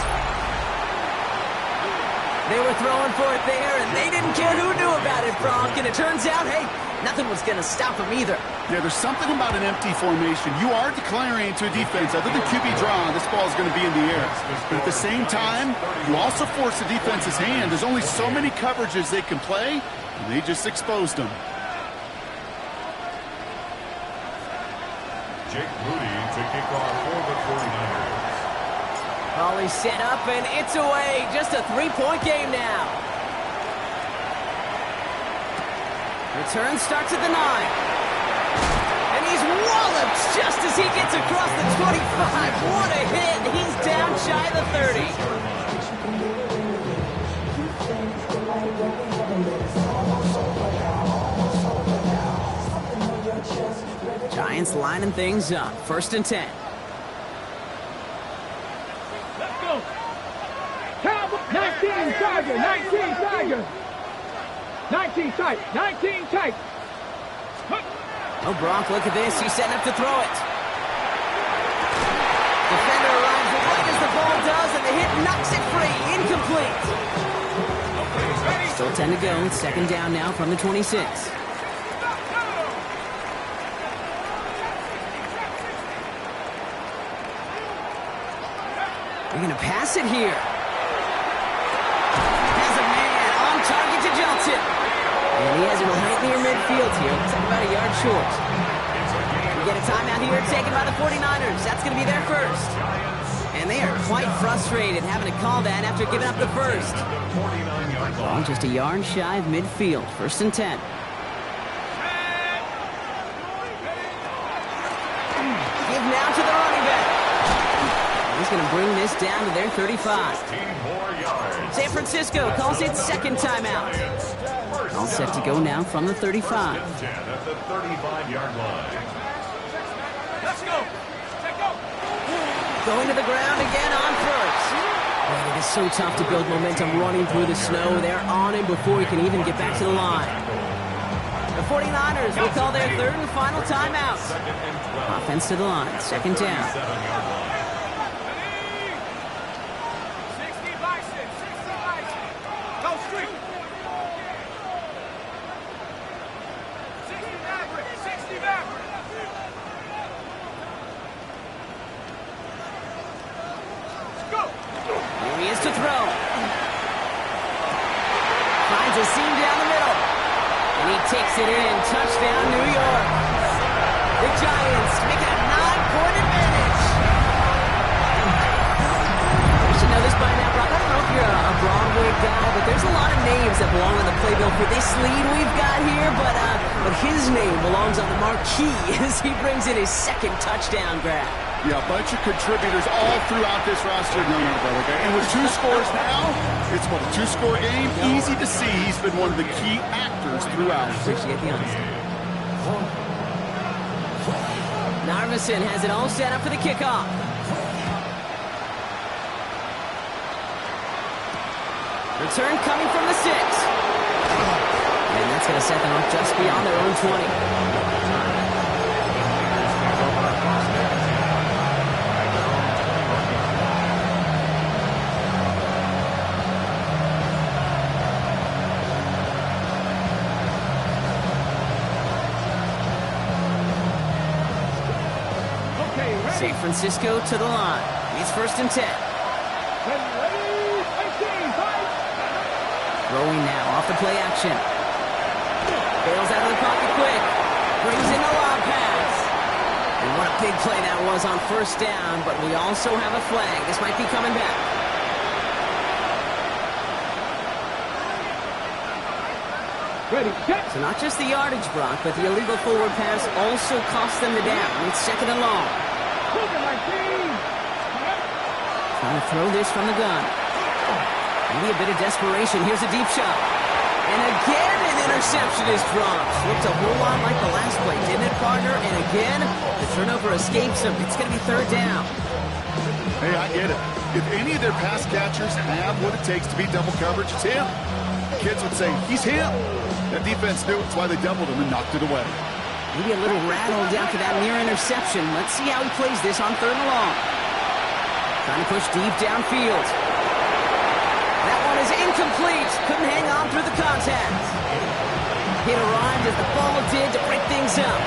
They were throwing for it there, and they didn't care who knew about it, Bronk. And it turns out, hey, nothing was going to stop them either. Yeah, there's something about an empty formation. You are declaring to a defense, other than QB draw, this ball is going to be in the air. But at the same time, you also force the defense's hand. There's only so many coverages they can play, and they just exposed them. Jake Moody to kick off for the 49ers. Holly set up, and it's away. Just a 3-point game now. Return starts at the 9. And he's walloped just as he gets across the 25. What a hit. He's down shy of the 30. Giants lining things up. 1st and 10. Let's go. Cowboy, 19 Tiger, 19 Tiger. 19 tight, 19 tight. Oh, Bronk, look at this. He's setting up to throw it. Defender arrives right as the ball does, and the hit knocks it free. Incomplete. Still 10 to go. 2nd down now from the 26. They're going to pass it here. Has a man on target to Johnson. And he has it right near midfield here. Looks like about a yard short. We get a timeout here taken by the 49ers. That's going to be their first. And they are quite frustrated having to call that after giving up the first. Ball just a yard shy of midfield. 1st and 10. Give now to the running back. He's going to bring this down to their 35. San Francisco calls it 2nd timeout. All set to go now from the 35. At the 35-yard line. Let's go. Going to the ground again on first. Man, it is so tough to build momentum running through the snow. They're on him before he can even get back to the line. The 49ers will call their 3rd and final timeout. Offense to the line. 2nd down. 60 bison. Go street. 60 Maverick. Here he is to throw. Finds a seam down the middle. And he takes it in. Touchdown, New York. The Giants make it a 9-point advantage. You should know this by now, Brock. I don't know if you're a Broadway guy, but there's a lot of names that belong on the playbill for this lead we've got here. But his name belongs on the marquee as he brings in his 2nd touchdown grab. Yeah, a bunch of contributors all throughout this roster. No, brother. Okay? And with 2 scores now, it's what, a 2-score game? Easy to see he's been one of the key actors throughout. Appreciate the honesty. Narvison has it all set up for the kickoff. Return coming from the 6. And that's going to set them up just beyond their own 20. San Francisco to the line. He's 1st and 10. Throwing now off the play action. Bails out of the pocket quick. Brings in the lob pass. And what a big play that was on 1st down, but we also have a flag. This might be coming back. Ready, set. So not just the yardage, Brock, but the illegal forward pass also cost them the down. It's 2nd and long. Trying to throw this from the gun. Maybe a bit of desperation. Here's a deep shot. And again, an interception is dropped. Looked a whole lot like the last play, didn't it, partner? And again, the turnover escapes him. It's going to be third down. Hey, I get it. If any of their pass catchers have what it takes to beat double coverage, it's him. Kids would say, he's him. That defense knew it's why they doubled him and knocked it away. Maybe a little rattled after that near interception. Let's see how he plays this on third and long. Trying to push deep downfield. That one is incomplete. Couldn't hang on through the contact. Hit arrived as the ball did to break things up.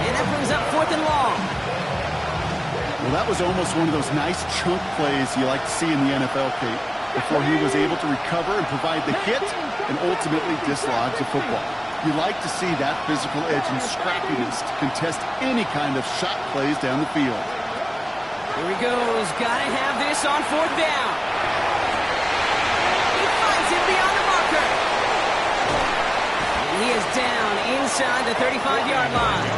And that brings up fourth and long. Well, that was almost one of those nice chunk plays you like to see in the NFL, Kate, before he was able to recover and provide the hit and ultimately dislodge the football. You like to see that physical edge and scrappiness to contest any kind of shot plays down the field. Here he goes. Gotta have this on fourth down. He finds it beyond the marker. And he is down inside the 35-yard line.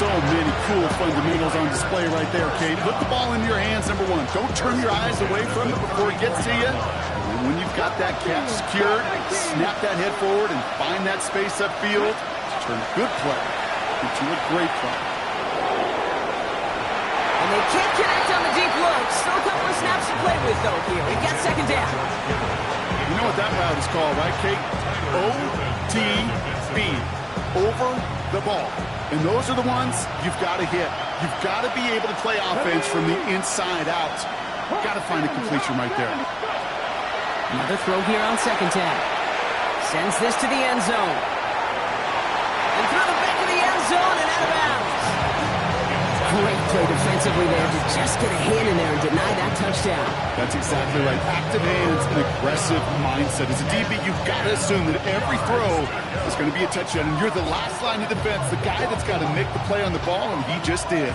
So many cool fundamentals on display right there, Kate. Put the ball in your hands, number one. Don't turn your eyes away from it before it gets to you. And when you've got that catch secured, snap that head forward and find that space upfield to turn a good play into a great play. And they can't connect on the deep look. Still a couple of snaps to play with, though, here. We've got second down. You know what that route is called, right, Kate? OTB. Over the ball. And those are the ones you've got to hit. You've got to be able to play offense from the inside out. You've got to find a completion right there. Another throw here on second down. Sends this to the end zone. And through the back of the end zone and out of bounds. Great play defensively there to just get a hand in there and deny that touchdown. That's exactly right. Active hands and aggressive mindset. As a DB, you've got to assume that every throw is going to be a touchdown. And you're the last line of defense, the guy that's got to make the play on the ball, and he just did.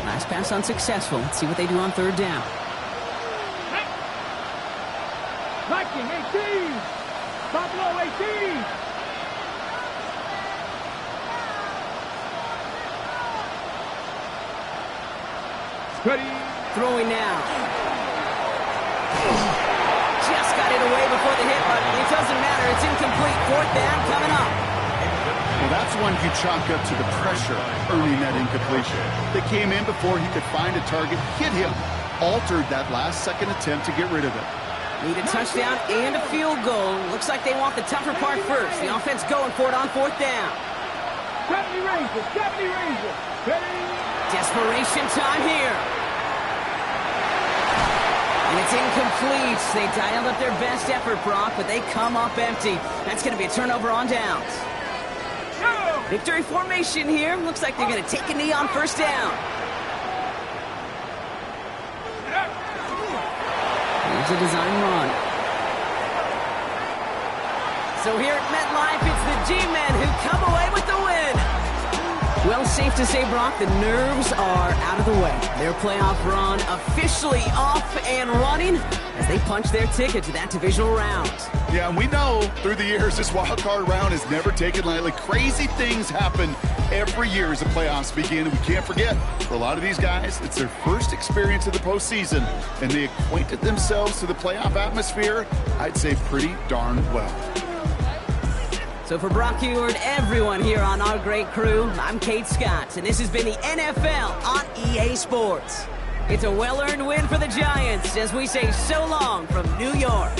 Last pass unsuccessful. Let's see what they do on third down. Viking 18! Buffalo 18! Ready. Throwing now. Just got it away before the hit, but it doesn't matter. It's incomplete. Fourth down coming up. Well, that's one you chalk up to the pressure earning that incompletion. They came in before he could find a target, hit him, altered that last-second attempt to get rid of it. Need a touchdown and a field goal. Looks like they want the tougher part first. The offense going for it on fourth down. 70 Rangers! 70 Rangers! Ready. Desperation time here. And it's incomplete. They dialed up their best effort, Brock, but they come up empty. That's going to be a turnover on downs. Victory formation here. Looks like they're going to take a knee on first down. Here's a design run. So here at MetLife, it's the G-Men who come away with the win. Well, safe to say, Brock, the nerves are out of the way. Their playoff run officially off and running as they punch their ticket to that divisional round. Yeah, and we know through the years this wild card round is never taken lightly. Crazy things happen every year as the playoffs begin, and we can't forget, for a lot of these guys, it's their first experience of the postseason, and they acquainted themselves to the playoff atmosphere, I'd say pretty darn well. So for Brock Huard, everyone here on our great crew, I'm Kate Scott, and this has been the NFL on EA Sports. It's a well-earned win for the Giants as we say so long from New York.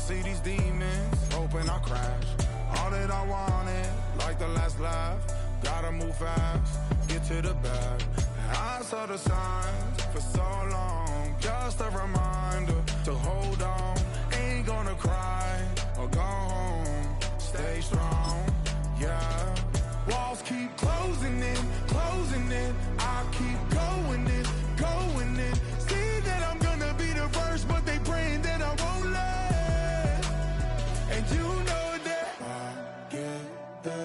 see these demons, hoping I crash. All that I wanted, like the last laugh. Gotta move fast, get to the bag. I saw the signs for so long, just a reminder.